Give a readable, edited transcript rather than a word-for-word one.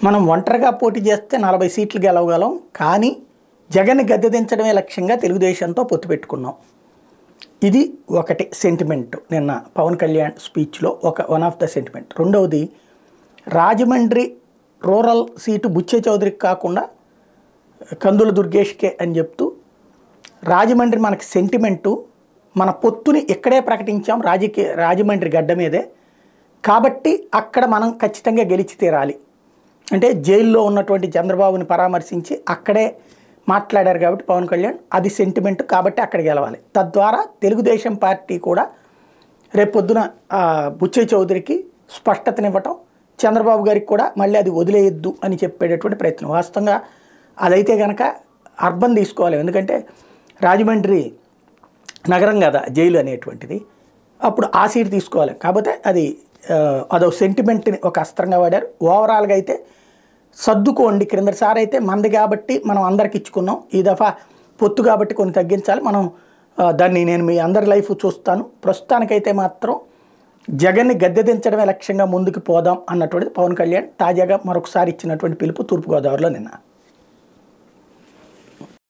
మనం ఒంటరిగా పోటీ చేస్తే 40 సీట్లు గెలవగలం. కానీ జగన్‌ని గద్దె దించడమే లక్ష్యంగా తెలుగుదేశంతో పొత్తు పెట్టుకున్నాం. ఇది ఒకటి సెంటిమెంట్. నిన్న పవన్ కళ్యాణ్ స్పీచ్‌లో వన్ ఆఫ్ ద సెంటిమెంట్. రెండవది రాజమండ్రి రూరల్ సీటు బుచ్చే చౌదరికి కాకుండా కందుల దుర్గేష్‌కే అని చెప్తూ రాజమండ్రి మనకి సెంటిమెంటు, మన పొత్తుని ఇక్కడే ప్రకటించాం రాజమండ్రి గడ్డ మీదే, కాబట్టి అక్కడ మనం ఖచ్చితంగా గెలిచి తీరాలి. అంటే జైల్లో ఉన్నటువంటి చంద్రబాబుని పరామర్శించి అక్కడే మాట్లాడారు కాబట్టి పవన్ కళ్యాణ్, అది సెంటిమెంట్ కాబట్టి అక్కడ గెలవాలి. తద్వారా తెలుగుదేశం పార్టీ కూడా రేపొద్దున బుచ్చే చౌదరికి స్పష్టతనివ్వటం, చంద్రబాబు గారికి కూడా మళ్ళీ అది వదిలేయద్దు అని చెప్పేటటువంటి ప్రయత్నం. వాస్తవంగా అదైతే కనుక అర్బన్ తీసుకోవాలి, ఎందుకంటే రాజమండ్రి నగరం కదా జైలు అనేటువంటిది, అప్పుడు ఆ సీటు తీసుకోవాలి. కాకపోతే అదో సెంటిమెంట్ని ఒక అస్త్రంగా వాడారు. ఓవరాల్గా అయితే సర్దుకోండి, క్రిందసారి అయితే మంది కాబట్టి మనం అందరికి ఇచ్చుకున్నాం, ఈ దఫా పొత్తు కాబట్టి కొన్ని తగ్గించాలి, మనం దాన్ని నేను మీ అందరి లైఫ్ చూస్తాను, ప్రస్తుతానికైతే మాత్రం జగన్ని గద్దె దించడమే లక్ష్యంగా ముందుకు పోదాం అన్నటువంటిది పవన్ కళ్యాణ్ తాజాగా మరొకసారి ఇచ్చినటువంటి పిలుపు తూర్పుగోదావరిలో నిన్న.